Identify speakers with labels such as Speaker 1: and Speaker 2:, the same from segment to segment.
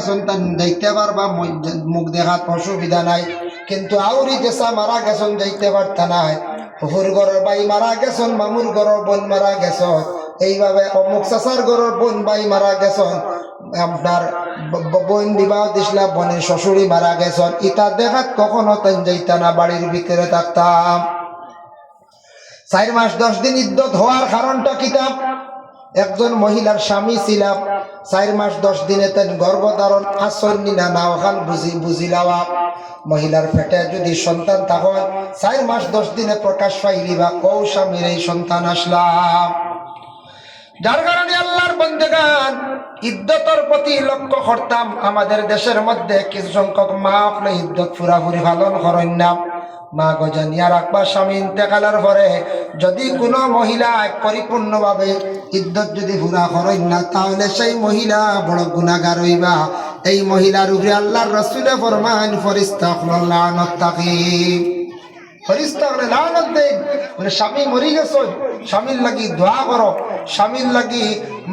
Speaker 1: সন্তান যাইতে পারবা মুখ দেখাত অসুবিধা নাই, কিন্তু আউরি যেসা মারা গেছন যাইতে পারতা নাই। হুর ঘরের বাই মারা গেছন, মামুর ঘরের বোন মারা গেছন, এইভাবে অমুক চাচার ঘরের বোন বাই মারা গেছন, আপনার বোন বিবাহ দিসলা বোনের শ্বশুরি মারা গেছন, ইটা দেখাত কখনো তাই যাইতা না, বাড়ির ভিতরে থাকতাম। 4 মাস 10 দিন ইদ্যত হওয়ার কারণটা কিতাব, একজন মহিলার স্বামী ছিলাম, 4 মাস 10 দিনে তেন গর্ভধারণ আসরনি না না ওখান বুঝিলাওয়া। মহিলার পেটে যদি সন্তান তখন 4 মাস 10 দিনে প্রকাশ পাইলি বা ও স্বামীর এই সন্তান আসলাম। যার কারণে আল্লাহর বন্দেগান ইদ্যতর প্রতি লক্ষ্য করতাম। আমাদের দেশের মধ্যে কিছু সংখ্যক মা হলে ইদ্যত পুরাপুরি পালন করেন না। মা গজানিয়া রাখবা স্বামী ইন্তেকালের পরে যদি কোনো মহিলা পরিপূর্ণভাবে ইদ্যত যদি পুরা করেন না, তাহলে সেই মহিলা বড় গুনাহগার হইবা। এই মহিলার উপরে আল্লাহর রাসূলে ফরমান ফেরেশতা হল লানত থাকে, ফেরেশতা হলে লানত দেন। মানে স্বামী মরি গেছে, স্বামীর লাগি দোয়া করো, স্বামীর লাগি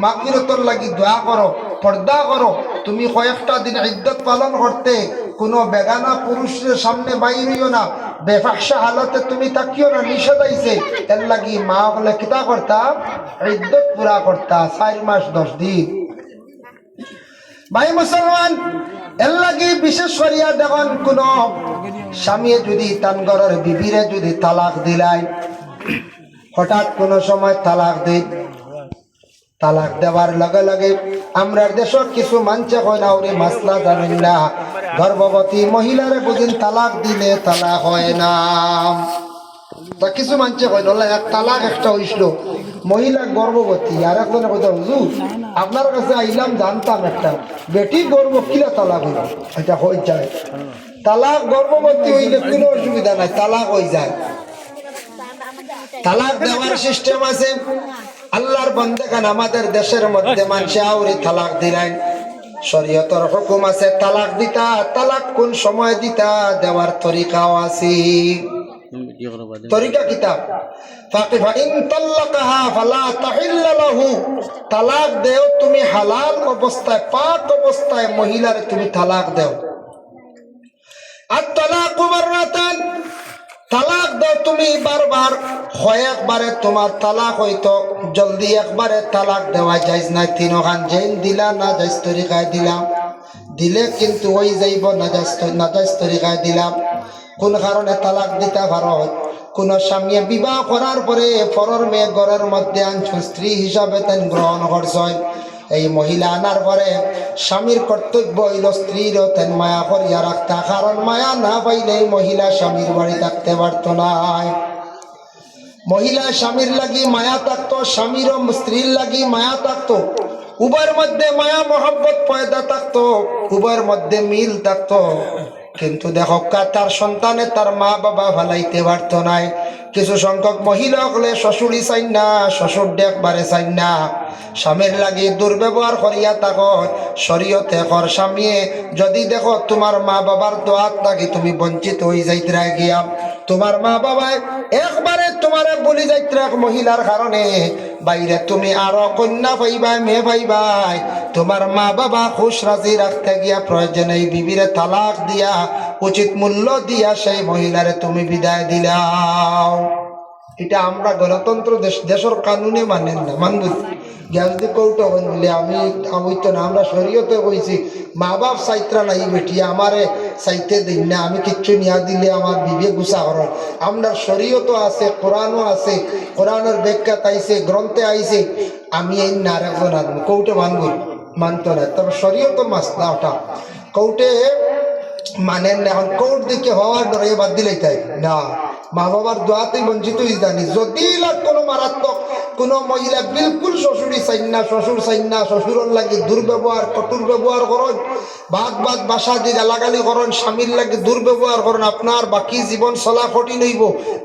Speaker 1: মাগফিরাতের লাগি দোয়া করো, পর্দা করো। তুমি কয়েকটা দিন ইদ্যত পালন করতে কোনো বেগানা পুরুষের সামনে বাইরিও না, বেফাহশা হালতে তুমি তাকিও না, নিষেধ আইছে। এর লাগি মা বলে কিতা করতা, ইদ্যত পুরা করতা 4 মাস 10 দিন। ভাই মুসলমান, এর লাগি বিশেষ করিয়া দেখুন, কোন স্বামী যদি তান ঘরের বিবিরে যদি তালাক দিলাই, হঠাৎ কোন সময় তালাক দেয়, তালাক দেওয়ার লগে লগে আমরা দেশের কিছু মানছে হয় না, ওরে মাসলা জানেন না, গর্ভবতী মহিলারে বুঝিন তালাক দিলে তালাক হয় না। তা কিছু মানছে হয় না, এক তালাক একটা হইছিল, মহিলা গর্ভবতী, আর একজনে কইতে হুজুর আপনার কাছে আইলাম জানতাম একটা বেটি গর্ভ কিলা তালাক হইল, এটা হয়ে যায়। তালাক গর্ভবতী হইলে কোনো অসুবিধা নাই, তালাক হয়ে যায়। তালাক দেওয়ার সিস্টেম আছে। আল্লাহর বান্দাগান আমাদের দেশের মধ্যে মানুষে আউরে তালাক দিলেন, শরীয়তের হুকুম আছে তালাক দিতা, তালাক কোন সময় দিতা, দেওয়ার তরিকাও আছে। তরিকা কিতাব ফাকিফা ইন তাল্লাকাহা ফালা তাহিল্লা লাহু, তালাক দেও তুমি হালাল অবস্থায়, পাক অবস্থায় মহিলারে তুমি তালাক দেও। আর তালাকু মাররাতান, তালাক দাও তুমি বারবার, হয় একবারে তোমার তালাক হইতো জলদি একবারে তালাক দেওয়া যাইজ না। 3 খান জেন দিলা না যাইজ তরিকায় দিলাম, দিলে কিন্তু ওই যাইব নাজাইজ তরিকায় দিলাম। কোন কারণে তালাক দিতে পারো, কোন স্বামী বিবাহ করার পরে পরের মেয়ে ঘরের মধ্যে আনছ, স্ত্রী হিসাবে তেন গ্রহণ করছেন। এই মহিলা আনার পরে স্বামীর কর্তব্য হইল স্ত্রীরও তেন মায়া করিয়া রাখতা, কারণ মায়া না পাইলে মহিলা স্বামীর বাড়ি থাকতে পারত না। মহিলা স্বামীর লাগি মায়া থাকতো, স্বামীরও স্ত্রীর লাগি মায়া থাকতো, উভয়ের মধ্যে মায়া মহব্বত পয়দা থাকতো, উভয়ের মধ্যে মিল থাকতো। কিন্তু দেখো তার সন্তানে তার মা বাবা ভালাইতে পারত নাই। কিছু সংখ্যক মহিলা হলে শ্বশুরি চাই না, শ্বশুর দেখবারে চাই না, স্বামীর লাগি দুর্ব্যবহার করিয়া থাকো। শরীয়তে কর স্বামী যদি দেখো তোমার মা বাবার দোয়াত লাগি তুমি বঞ্চিত হয়ে যাইতে গিয়া, তোমার মা বাবায় একবারে তোমারে বলি যাইতে মহিলার কারণে বাইরে তুমি আরো কন্যা পাইবাই, মেয়ে পাইবাই, তোমার মা বাবা খুশ রাজি রাখতে গিয়া প্রয়োজনে এই বিবিরে তালাক দিয়া উচিত মূল্য দিয়া সেই মহিলারে তুমি বিদায় দিলাও। এটা আমরা গণতন্ত্র দেশের কানুনে মানেন না, মানবুঝ গিয়া যদি কৌটো বলে আমি তো না, আমরা শরীয়তে কইছি মা বাপ চাইত্রা নাই বেটি আমারে চাইতে দিন না, আমি কিচ্ছু নিয়া দিলে আমার বিবেক গুছা কর। আমরা শরীয়তও আছে, কোরআনও আছে, কোরআনের ব্যাখ্যা তাইছে, গ্রন্থে আইছে, আমি এই নারাজন আদমি কৌটে মানবই মানতো না। তবে শরীয়তর মাসলা ওটা কৌটে মানেন না। এখন কৌট দিকে হওয়ার ডরে বাদ দিলেই তাই না, মা বাবার দোয়াতেই বঞ্চিত হয়ে জানি। যদি কোনো মারাত্মক কোনো মহিলা বিলকুল শ্বশুরি চাই না, শ্বশুর চাই না, শ্বশুরের লাগি দুর্ব্যবহার কঠোর ব্যবহার করেন, বাদ বাসা দিয়ে গালাগালি করেন, স্বামীর লাগে দুর্ব্যবহার করেন, আপনার বাকি জীবন চলা কঠিন হইব।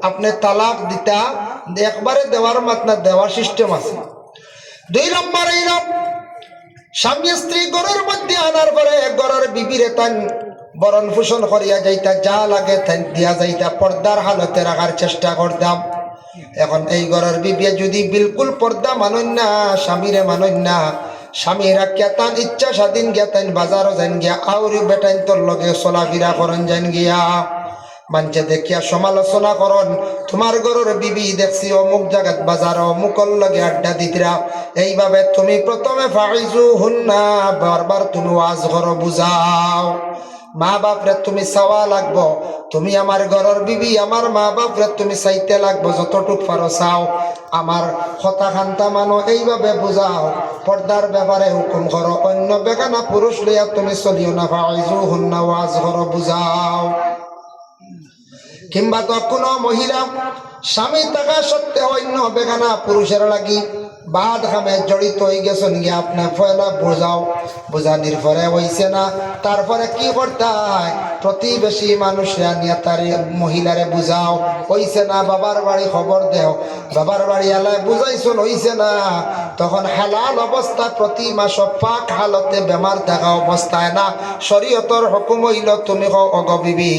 Speaker 1: আপনি তালাক দিতা একবারে দেওয়ার মাত্রা দেওয়ার সিস্টেম আছে। 2 নম্বর এইরকম স্বামী স্ত্রী ঘরের মধ্যে আনার পরে ঘরের বিবিরে তান বরণ পোষণ করিয়া যাইতা, যা লাগে তাই দিয়া যাইতা, পর্দার হালতে রাখার চেষ্টা করতাম। এখন এই ঘরের বিবি যদি বিলকুল পর্দা মানন না, স্বামীরে মানন না, স্বামীরা কেতান ইচ্ছা স্বাধীন গেতেন বাজারও যান গিয়া আউরি বেটাইন তোর লগে চলাফেরা করেন যান গিয়া মানছে দেখিয়া সমালোচনা করন তোমার ঘরের বিবি দেখছি অমুক জায়গাত বাজার অমুকর লগে আড্ডা দিতরা এইভাবে তুমি প্রথমে ফাইজু হুন্না বারবার তুমি ওয়াজ করো বুঝাও মা বাপরে তুমি চাওয়া লাগবো তুমি আমার ঘরের বিবি আমার মা বাপরে তুমি চাইতে লাগবো যতটুক পারো চাও আমার কথা খান্তা মানো এইভাবে বুঝাও পর্দার ব্যাপারে হুকুম করো অন্য বেগানা পুরুষ লইয়া তুমি চলিও না ফাইজু হুন্না ওয়াজ করো বুঝাও কিংবা তো কোনো মহিলা স্বামী থাকা সত্ত্বেও অন্য বেগানা পুরুষের লাগি বাদ খামে জড়িত হয়ে গেছেন গিয়ে আপনার পয়লা বোঝাও বোঝানির পরে হইছে না তারপরে কি করতে হয় প্রতিবেশী মানুষরা নিয়ে তার মহিলারে বুঝাও হইছে না বাবার বাড়ি খবর দেও বাবার বাড়ি এলায় বুঝাইছন হইছে না তখন হালাল অবস্থা প্রতি মাস পাক হালতে বেমার থাকা অবস্থায় না শরীয়তর হুকুম হইল তুমি অগবিবি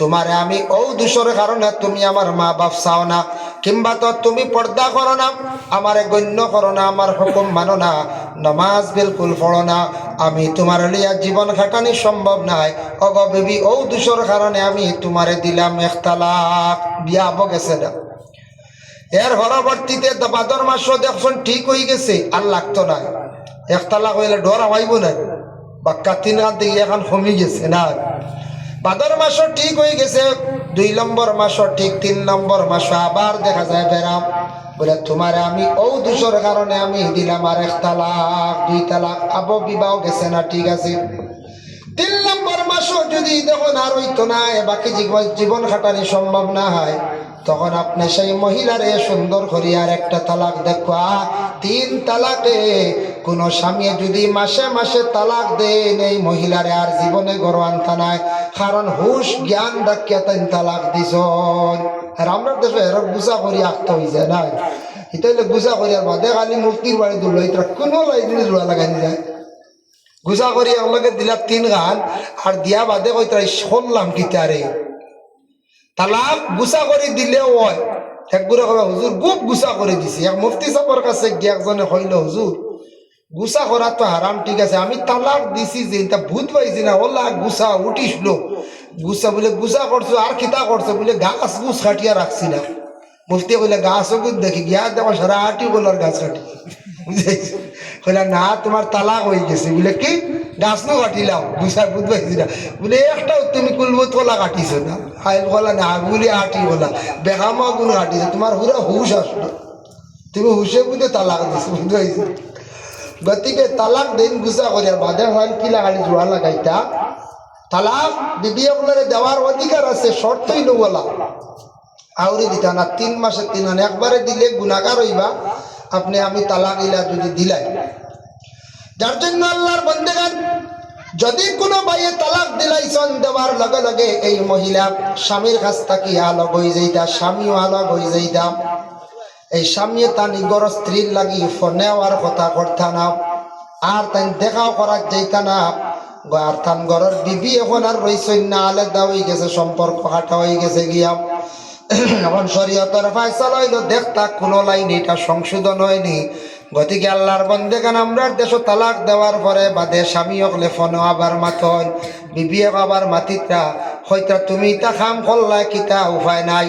Speaker 1: তোমারে আমি ও দোষের কারণে তুমি আমার মা বাপ চাও না কিংবা তো তুমি পর্দা করো না আমারে গণ্য করো না আমার হুকুম মানো না নামাজ বিলকুল পড়ো না আমি তোমার লিয়া জীবন খাটানি সম্ভব নাই অগো বিবি ও দোষের কারণে আমি তোমারে দিলাম এক তালাক বিয়া হব গেছে না এর পরবর্তীতে ভাদর মাসও দেখছেন ঠিক হয়ে গেছে আর লাগতো না এক তালাক হইলে ডর হইব না বাক্কা তিন হাত দিয়ে এখন কমে গেছে না ভাদর মাসও ঠিক হয়ে গেছে 2 নম্বর মাসও ঠিক 3 নম্বর মাসও আবার দেখা যায় বেরাম বলে তোমারে আমি ও দোষের কারণে আমি দিলাম আর এক তালাক 2 তালাক আবো বিবাহ গেছে না ঠিক আছে 3 নম্বর মাসও যদি দেখুন আর হইতো না বাকি জীবন খাটানি সম্ভব না হয় তখন আপনি সেই মহিলারে সুন্দর করি আর একটা তালাক দেখা 3 তালাকে কোন স্বামী যদি মাসে মাসে তালাক দেন এই মহিলারে আর জীবনে গড় আনতা নাই কারণ হুশ জ্ঞান ডাকিয়া 3 তালাক দিছ আর আমরা দেশে এর গুছা করি আঁকতে হয়ে যায় না এটা হইলে গুছা করি আর বাদে খালি মুক্তির বাড়ি দুল এটা কোনো লাইন জোড়া লাগাই যায় গুছা করি একলগে দিলা 3 গান আর দিয়া বাদে কই তাই শুনলাম কিতারে তালাক গুছা করে দিলেও হয় একগুড়ে কবে হুজুর খুব গুছা করে দিছি এক মুফতি সাহেবের কাছে গিয়ে একজনে কইল হুজুর গুছা করা তো হারাম ঠিক আছে আমি তালাক দিছি যে এটা ভূত পাইছি না ওলা গুছা উঠিছিল গুছা বলে গুছা করছো আর খিতা করছো বলে গাছ গুছ কাটিয়া রাখছি না মুফতি কইলে গাছও গুছ দেখি গিয়া দেখো সারা আটি বলার গাছ কাটি বুঝাইছি কইলা না তোমার তালাক হয়ে গেছে বলে কি গাছ নো কাটিলাম গুছা ভূত পাইছি না বলে একটাও তুমি কুলবো তোলা কাটিছো না আইল বলা না বলে আটি বলা বেগামা গুণ কাটিছে তোমার পুরা হুশ আসলো তুমি হুশে বুঝে তালাক দিছো বুঝাইছি গতিকে তালাক দিন গুছা করিয়া বাদে হয় কি লাগালি জোড়া লাগাইতা তালাক বিবি আপনারে দেওয়ার অধিকার আছে শর্তই বলা আউরি দিতা না 3 মাসে 3 আন একবারে দিলে গুনাহগার হইবা আপনি আমি তালাক ইলা যদি দিলাই যার জন্য আল্লাহর বান্দাগান যদি কোনো ভাইয়ে তালাক দিলাইছন দেওয়ার লগে লগে এই মহিলা স্বামীর কাছ থেকে আলাগ হয়ে যাইতা স্বামীও আলাগ হয়ে যাইতা এই স্বামী তার নিগর স্ত্রীর লাগি ফোনেও আর কথা করতা না আর তাই দেখাও করার যাইতা না আর তান ঘরের বিবি এখন আর রইছই না আলাদা হয়ে গেছে সম্পর্ক কাটা হয়ে গেছে গিয়া এখন শরীয়তের ফায়সালা হইল দেখতা কোনো লাইন এটা সংশোধন হয়নি গতিকে আল্লাহর বন্দেগান আমরা দেশ তালাক দেওয়ার পরে বাদে স্বামী হকলে ফোনও আবার মাতন বিবি আবার মাতিতা হয়তো তুমি তা খাম করলা কিতা উপায় নাই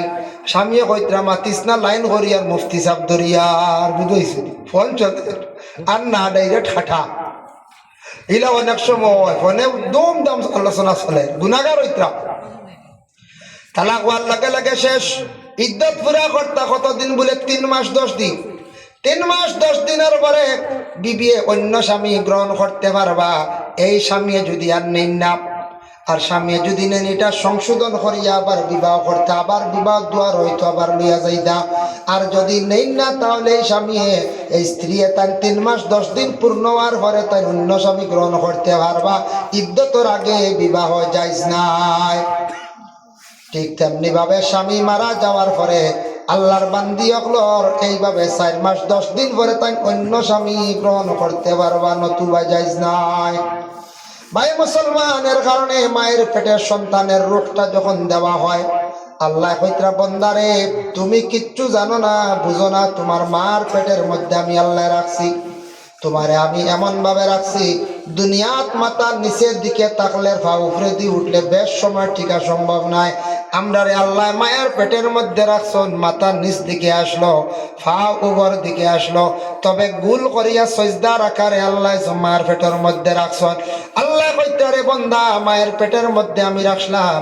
Speaker 1: স্বামী হয়তো মাতিস না লাইন করিয়ার মুফতি সাহেব দরিয়ার বুঝাইছি ফোন চলে আর না ডাইরেক্ট হাঁটা এলা অনেক সময় ফোনে দম দম আলোচনা চলে গুনাগার হইতা তালাক হওয়ার লগে লগে শেষ ইদ্যত পুরা কর্তা কতদিন বলে 3 মাস 10 দিন 3 মাস 10 দিনের পরে বিবি অন্য স্বামী গ্রহণ করতে পারবা এই স্বামী যদি আর নেন না আর স্বামী যদি নেন এটা সংশোধন করিয়া আবার বিবাহ করতে আবার বিবাহ দুয়ার হইতো আবার লইয়া যাইতা আর যদি নেন না তাহলে এই স্বামী এই স্ত্রী তার 3 মাস 10 দিন পূর্ণ হওয়ার পরে তাই অন্য স্বামী গ্রহণ করতে পারবা ইদ্যতর আগে বিবাহ জায়েজ নাই ঠিক তেমনি ভাবে স্বামী মারা যাওয়ার পরে আল্লাহর বান্দি অকলর এইভাবে 4 মাস 10 দিন পরে তাই অন্য স্বামী গ্রহণ করতে পারবা নতুবা জায়েজ নাই ভাই মুসলমানের কারণে মায়ের পেটের সন্তানের রূপটা যখন দেওয়া হয় আল্লাহ কইতরা বন্দারে তুমি কিচ্ছু জানো না বুঝো না তোমার মার পেটের মধ্যে আমি আল্লাহ রাখছি তোমারে আমি এমন ভাবে রাখছি দুনিয়াত মাথার নিচের দিকে তাকলে পা উপরে দিয়ে উঠলে বেশ সময় টিকা সম্ভব নয়। আমরা রে আল্লাহ মায়ের পেটের মধ্যে রাখছন, মাথার নিচ দিকে আসলো, পা উপর দিকে আসলো, তবে গুল করিয়া সজদার আকারে আল্লাহ মায়ের পেটের মধ্যে রাখছন। আল্লাহ কইতারে বন্দা মায়ের পেটের মধ্যে আমি রাখলাম,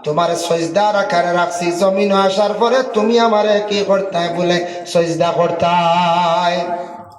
Speaker 1: তোমার সজদার আকারে রাখছি, জমিন আসার পরে তুমি আমারে কি করতাই বলে সজদা করতাই।